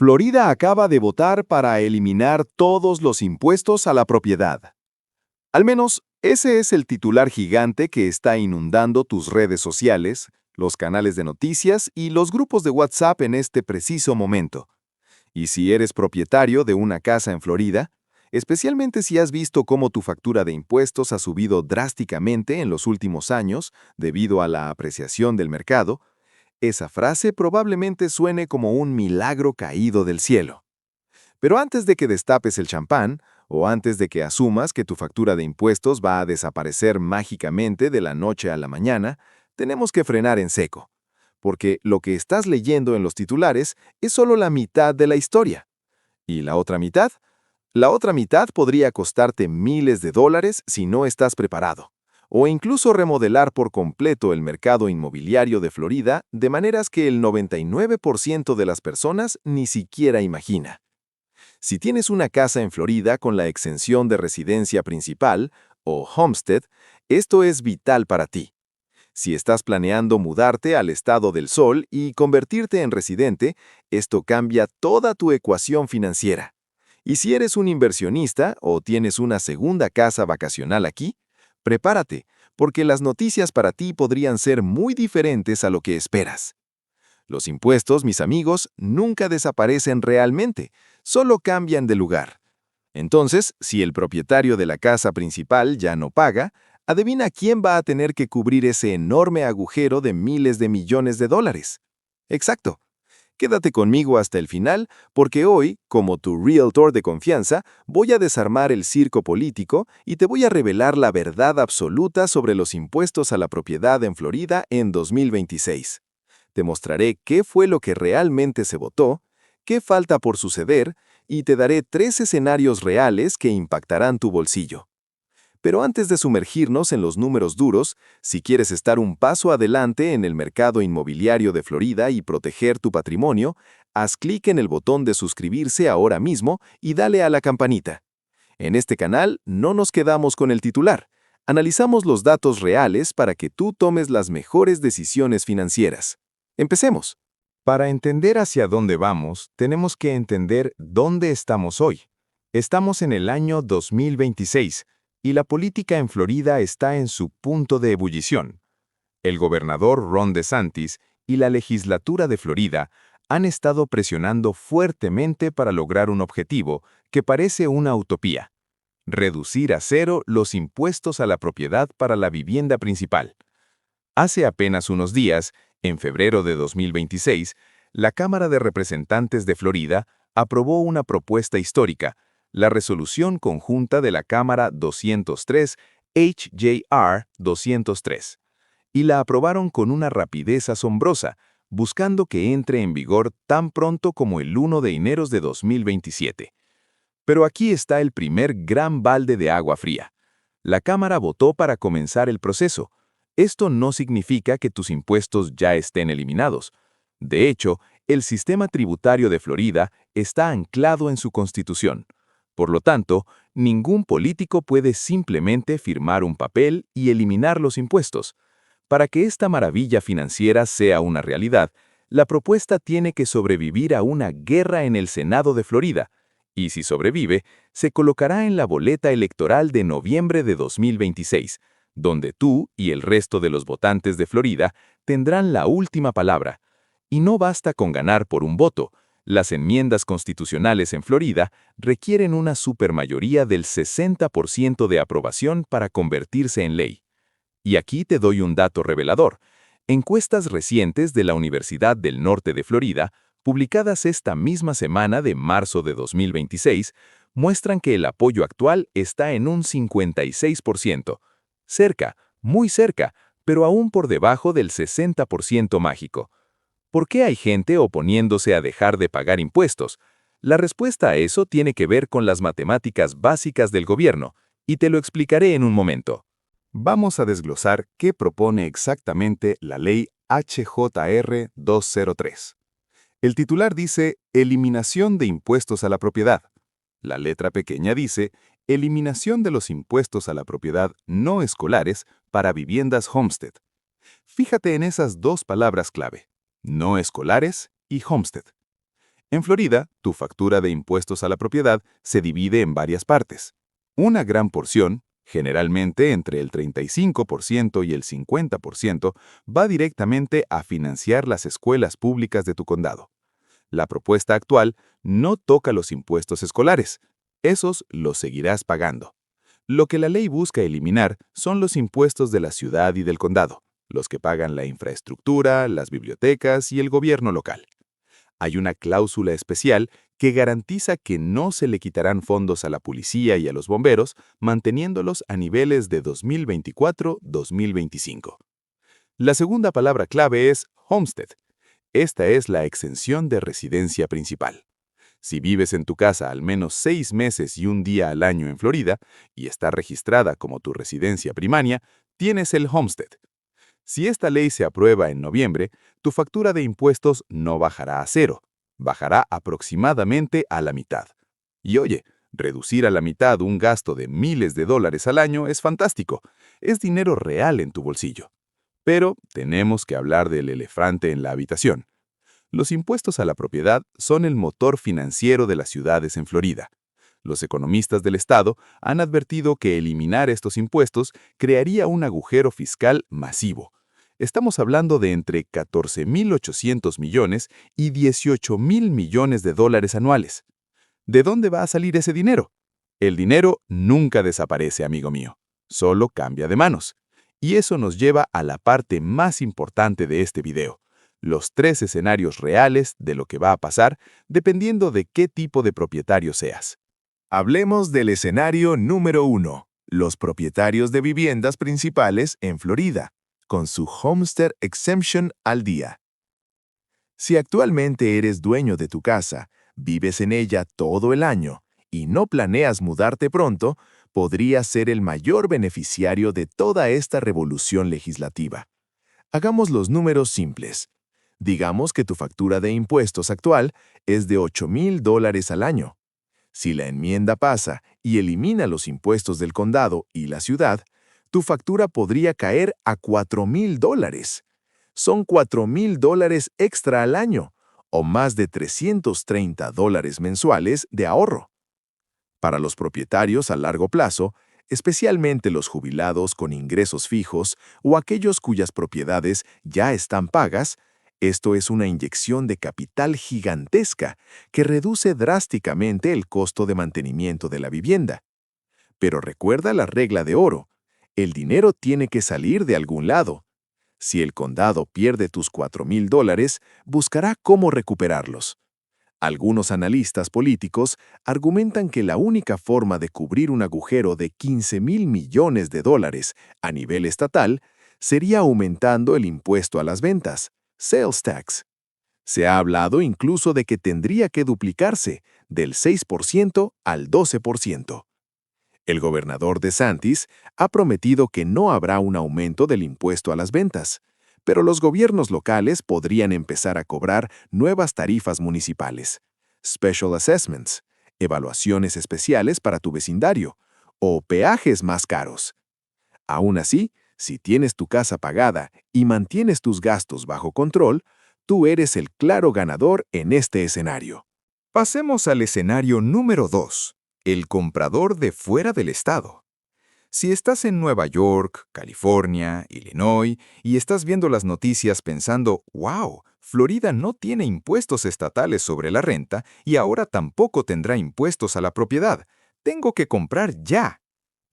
Florida acaba de votar para eliminar todos los impuestos a la propiedad. Al menos, ese es el titular gigante que está inundando tus redes sociales, los canales de noticias y los grupos de WhatsApp en este preciso momento. Y si eres propietario de una casa en Florida, especialmente si has visto cómo tu factura de impuestos ha subido drásticamente en los últimos años debido a la apreciación del mercado, esa frase probablemente suene como un milagro caído del cielo. Pero antes de que destapes el champán, o antes de que asumas que tu factura de impuestos va a desaparecer mágicamente de la noche a la mañana, tenemos que frenar en seco. Porque lo que estás leyendo en los titulares es solo la mitad de la historia. ¿Y la otra mitad? La otra mitad podría costarte miles de dólares si no estás preparado, o incluso remodelar por completo el mercado inmobiliario de Florida de maneras que el 99% de las personas ni siquiera imagina. Si tienes una casa en Florida con la exención de residencia principal, o homestead, esto es vital para ti. Si estás planeando mudarte al estado del sol y convertirte en residente, esto cambia toda tu ecuación financiera. Y si eres un inversionista o tienes una segunda casa vacacional aquí, prepárate, porque las noticias para ti podrían ser muy diferentes a lo que esperas. Los impuestos, mis amigos, nunca desaparecen realmente, solo cambian de lugar. Entonces, si el propietario de la casa principal ya no paga, adivina quién va a tener que cubrir ese enorme agujero de miles de millones de dólares. Exacto. Quédate conmigo hasta el final, porque hoy, como tu realtor de confianza, voy a desarmar el circo político y te voy a revelar la verdad absoluta sobre los impuestos a la propiedad en Florida en 2026. Te mostraré qué fue lo que realmente se votó, qué falta por suceder, y te daré 3 escenarios reales que impactarán tu bolsillo. Pero antes de sumergirnos en los números duros, si quieres estar un paso adelante en el mercado inmobiliario de Florida y proteger tu patrimonio, haz clic en el botón de suscribirse ahora mismo y dale a la campanita. En este canal no nos quedamos con el titular. Analizamos los datos reales para que tú tomes las mejores decisiones financieras. Empecemos. Para entender hacia dónde vamos, tenemos que entender dónde estamos hoy. Estamos en el año 2026. Y la política en Florida está en su punto de ebullición. El gobernador Ron DeSantis y la legislatura de Florida han estado presionando fuertemente para lograr un objetivo que parece una utopía: reducir a cero los impuestos a la propiedad para la vivienda principal. Hace apenas unos días, en febrero de 2026, la Cámara de Representantes de Florida aprobó una propuesta histórica, la Resolución Conjunta de la Cámara 203, HJR 203, y la aprobaron con una rapidez asombrosa, buscando que entre en vigor tan pronto como el 1 de enero de 2027. Pero aquí está el primer gran balde de agua fría. La Cámara votó para comenzar el proceso. Esto no significa que tus impuestos ya estén eliminados. De hecho, el sistema tributario de Florida está anclado en su Constitución. Por lo tanto, ningún político puede simplemente firmar un papel y eliminar los impuestos. Para que esta maravilla financiera sea una realidad, la propuesta tiene que sobrevivir a una guerra en el Senado de Florida, y si sobrevive, se colocará en la boleta electoral de noviembre de 2026, donde tú y el resto de los votantes de Florida tendrán la última palabra. Y no basta con ganar por un voto. Las enmiendas constitucionales en Florida requieren una supermayoría del 60% de aprobación para convertirse en ley. Y aquí te doy un dato revelador. Encuestas recientes de la Universidad del Norte de Florida, publicadas esta misma semana de marzo de 2026, muestran que el apoyo actual está en un 56%. Cerca, muy cerca, pero aún por debajo del 60% mágico. ¿Por qué hay gente oponiéndose a dejar de pagar impuestos? La respuesta a eso tiene que ver con las matemáticas básicas del gobierno, y te lo explicaré en un momento. Vamos a desglosar qué propone exactamente la ley HJR 203. El titular dice Eliminación de impuestos a la propiedad. La letra pequeña dice Eliminación de los impuestos a la propiedad no escolares para viviendas homestead. Fíjate en esas dos palabras clave: no escolares y homestead. En Florida, tu factura de impuestos a la propiedad se divide en varias partes. Una gran porción, generalmente entre el 35% y el 50%, va directamente a financiar las escuelas públicas de tu condado. La propuesta actual no toca los impuestos escolares. Esos los seguirás pagando. Lo que la ley busca eliminar son los impuestos de la ciudad y del condado, los que pagan la infraestructura, las bibliotecas y el gobierno local. Hay una cláusula especial que garantiza que no se le quitarán fondos a la policía y a los bomberos, manteniéndolos a niveles de 2024-2025. La segunda palabra clave es homestead. Esta es la exención de residencia principal. Si vives en tu casa al menos 6 meses y un día al año en Florida y está registrada como tu residencia primaria, tienes el homestead. Si esta ley se aprueba en noviembre, tu factura de impuestos no bajará a cero, bajará aproximadamente a la mitad. Y oye, reducir a la mitad un gasto de miles de dólares al año es fantástico, es dinero real en tu bolsillo. Pero tenemos que hablar del elefante en la habitación. Los impuestos a la propiedad son el motor financiero de las ciudades en Florida. Los economistas del estado han advertido que eliminar estos impuestos crearía un agujero fiscal masivo. Estamos hablando de entre 14.800 millones y 18.000 millones de dólares anuales. ¿De dónde va a salir ese dinero? El dinero nunca desaparece, amigo mío. Solo cambia de manos. Y eso nos lleva a la parte más importante de este video. Los 3 escenarios reales de lo que va a pasar dependiendo de qué tipo de propietario seas. Hablemos del escenario número 1, los propietarios de viviendas principales en Florida, con su Homestead Exemption al día. Si actualmente eres dueño de tu casa, vives en ella todo el año y no planeas mudarte pronto, podrías ser el mayor beneficiario de toda esta revolución legislativa. Hagamos los números simples. Digamos que tu factura de impuestos actual es de $8,000 al año. Si la enmienda pasa y elimina los impuestos del condado y la ciudad, tu factura podría caer a $4,000. Son $4,000 extra al año, o más de $330 mensuales de ahorro. Para los propietarios a largo plazo, especialmente los jubilados con ingresos fijos o aquellos cuyas propiedades ya están pagas, esto es una inyección de capital gigantesca que reduce drásticamente el costo de mantenimiento de la vivienda. Pero recuerda la regla de oro: el dinero tiene que salir de algún lado. Si el condado pierde tus $4,000, buscará cómo recuperarlos. Algunos analistas políticos argumentan que la única forma de cubrir un agujero de $15,000 millones a nivel estatal sería aumentando el impuesto a las ventas, sales tax. Se ha hablado incluso de que tendría que duplicarse del 6% al 12%. El gobernador DeSantis ha prometido que no habrá un aumento del impuesto a las ventas, pero los gobiernos locales podrían empezar a cobrar nuevas tarifas municipales, special assessments, evaluaciones especiales para tu vecindario o peajes más caros. Aún así, si tienes tu casa pagada y mantienes tus gastos bajo control, tú eres el claro ganador en este escenario. Pasemos al escenario número 2, el comprador de fuera del estado. Si estás en Nueva York, California, Illinois y estás viendo las noticias pensando, «¡Wow! Florida no tiene impuestos estatales sobre la renta y ahora tampoco tendrá impuestos a la propiedad. Tengo que comprar ya».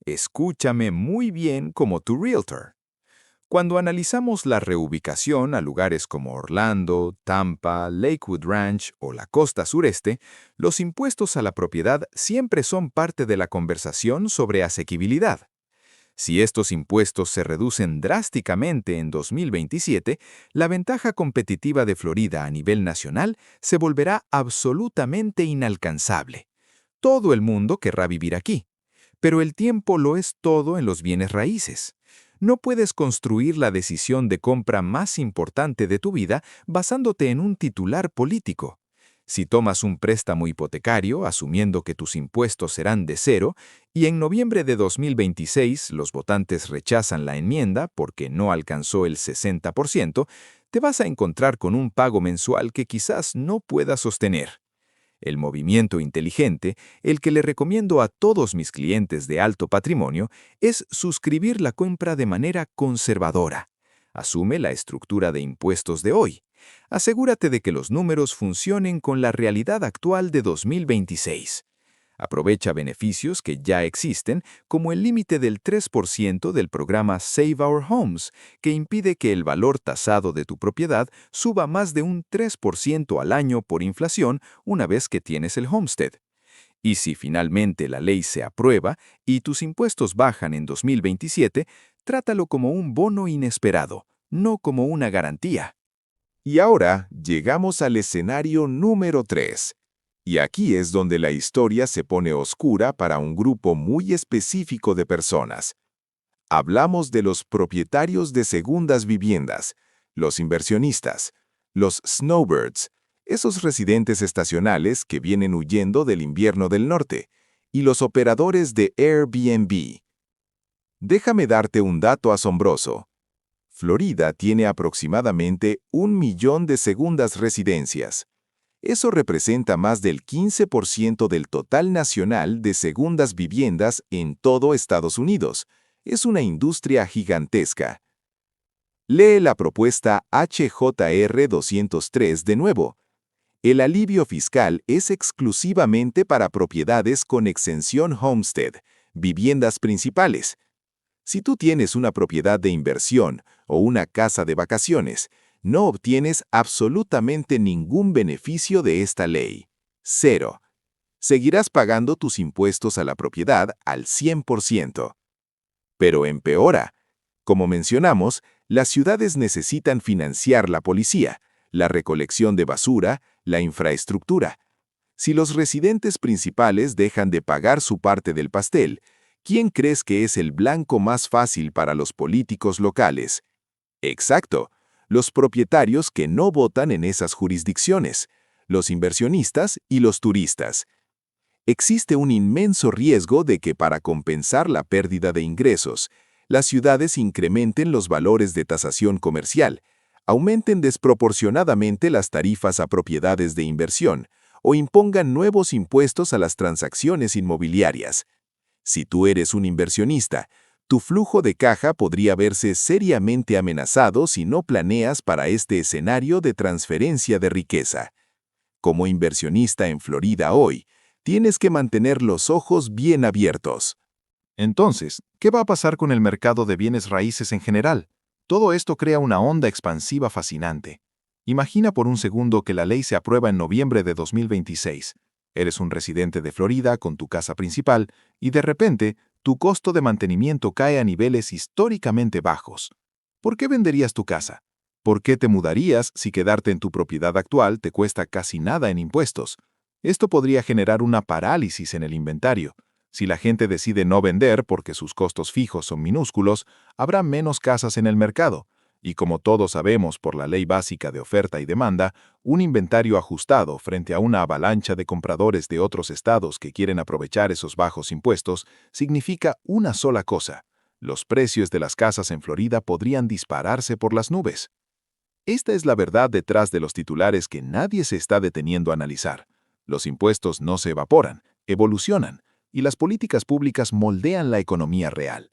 Escúchame muy bien como tu realtor. Cuando analizamos la reubicación a lugares como Orlando, Tampa, Lakewood Ranch o la costa sureste, los impuestos a la propiedad siempre son parte de la conversación sobre asequibilidad. Si estos impuestos se reducen drásticamente en 2027, la ventaja competitiva de Florida a nivel nacional se volverá absolutamente inalcanzable. Todo el mundo querrá vivir aquí, pero el tiempo lo es todo en los bienes raíces. No puedes construir la decisión de compra más importante de tu vida basándote en un titular político. Si tomas un préstamo hipotecario, asumiendo que tus impuestos serán de cero, y en noviembre de 2026 los votantes rechazan la enmienda porque no alcanzó el 60%, te vas a encontrar con un pago mensual que quizás no puedas sostener. El movimiento inteligente, el que le recomiendo a todos mis clientes de alto patrimonio, es suscribir la compra de manera conservadora. Asume la estructura de impuestos de hoy. Asegúrate de que los números funcionen con la realidad actual de 2026. Aprovecha beneficios que ya existen, como el límite del 3% del programa Save Our Homes, que impide que el valor tasado de tu propiedad suba más de un 3% al año por inflación una vez que tienes el homestead. Y si finalmente la ley se aprueba y tus impuestos bajan en 2027, trátalo como un bono inesperado, no como una garantía. Y ahora llegamos al escenario número 3. Y aquí es donde la historia se pone oscura para un grupo muy específico de personas. Hablamos de los propietarios de segundas viviendas, los inversionistas, los snowbirds, esos residentes estacionales que vienen huyendo del invierno del norte, y los operadores de Airbnb. Déjame darte un dato asombroso. Florida tiene aproximadamente 1 millón de segundas residencias. Eso representa más del 15% del total nacional de segundas viviendas en todo Estados Unidos. Es una industria gigantesca. Lee la propuesta HJR 203 de nuevo. El alivio fiscal es exclusivamente para propiedades con exención homestead, viviendas principales. Si tú tienes una propiedad de inversión o una casa de vacaciones, no obtienes absolutamente ningún beneficio de esta ley. 0. Seguirás pagando tus impuestos a la propiedad al 100%. Pero empeora. Como mencionamos, las ciudades necesitan financiar la policía, la recolección de basura, la infraestructura. Si los residentes principales dejan de pagar su parte del pastel, ¿quién crees que es el blanco más fácil para los políticos locales? Exacto. Los propietarios que no votan en esas jurisdicciones, los inversionistas y los turistas. Existe un inmenso riesgo de que para compensar la pérdida de ingresos, las ciudades incrementen los valores de tasación comercial, aumenten desproporcionadamente las tarifas a propiedades de inversión o impongan nuevos impuestos a las transacciones inmobiliarias. Si tú eres un inversionista, tu flujo de caja podría verse seriamente amenazado si no planeas para este escenario de transferencia de riqueza. Como inversionista en Florida hoy, tienes que mantener los ojos bien abiertos. Entonces, ¿qué va a pasar con el mercado de bienes raíces en general? Todo esto crea una onda expansiva fascinante. Imagina por un segundo que la ley se aprueba en noviembre de 2026. Eres un residente de Florida con tu casa principal y de repente tu costo de mantenimiento cae a niveles históricamente bajos. ¿Por qué venderías tu casa? ¿Por qué te mudarías si quedarte en tu propiedad actual te cuesta casi nada en impuestos? Esto podría generar una parálisis en el inventario. Si la gente decide no vender porque sus costos fijos son minúsculos, habrá menos casas en el mercado. Y como todos sabemos por la ley básica de oferta y demanda, un inventario ajustado frente a una avalancha de compradores de otros estados que quieren aprovechar esos bajos impuestos significa una sola cosa: los precios de las casas en Florida podrían dispararse por las nubes. Esta es la verdad detrás de los titulares que nadie se está deteniendo a analizar. Los impuestos no se evaporan, evolucionan, y las políticas públicas moldean la economía real.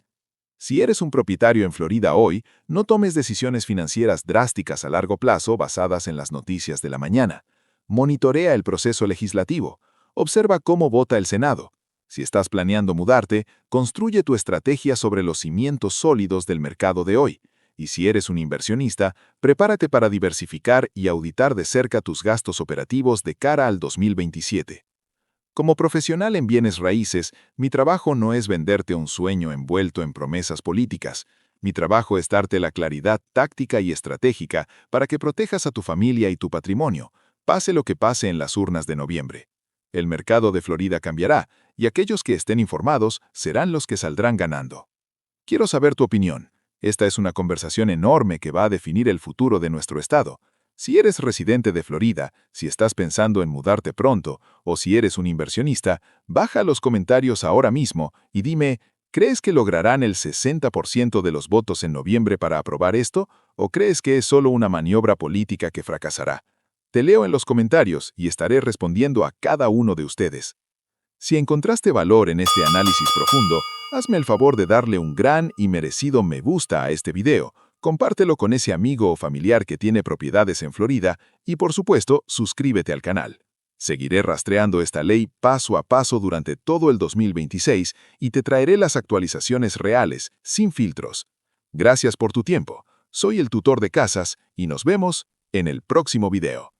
Si eres un propietario en Florida hoy, no tomes decisiones financieras drásticas a largo plazo basadas en las noticias de la mañana. Monitorea el proceso legislativo. Observa cómo vota el Senado. Si estás planeando mudarte, construye tu estrategia sobre los cimientos sólidos del mercado de hoy. Y si eres un inversionista, prepárate para diversificar y auditar de cerca tus gastos operativos de cara al 2027. Como profesional en bienes raíces, mi trabajo no es venderte un sueño envuelto en promesas políticas. Mi trabajo es darte la claridad táctica y estratégica para que protejas a tu familia y tu patrimonio, pase lo que pase en las urnas de noviembre. El mercado de Florida cambiará, y aquellos que estén informados serán los que saldrán ganando. Quiero saber tu opinión. Esta es una conversación enorme que va a definir el futuro de nuestro estado. Si eres residente de Florida, si estás pensando en mudarte pronto, o si eres un inversionista, baja los comentarios ahora mismo y dime, ¿crees que lograrán el 60% de los votos en noviembre para aprobar esto, o crees que es solo una maniobra política que fracasará? Te leo en los comentarios y estaré respondiendo a cada uno de ustedes. Si encontraste valor en este análisis profundo, hazme el favor de darle un gran y merecido me gusta a este video, compártelo con ese amigo o familiar que tiene propiedades en Florida y, por supuesto, suscríbete al canal. Seguiré rastreando esta ley paso a paso durante todo el 2026 y te traeré las actualizaciones reales, sin filtros. Gracias por tu tiempo. Soy el tutor de casas y nos vemos en el próximo video.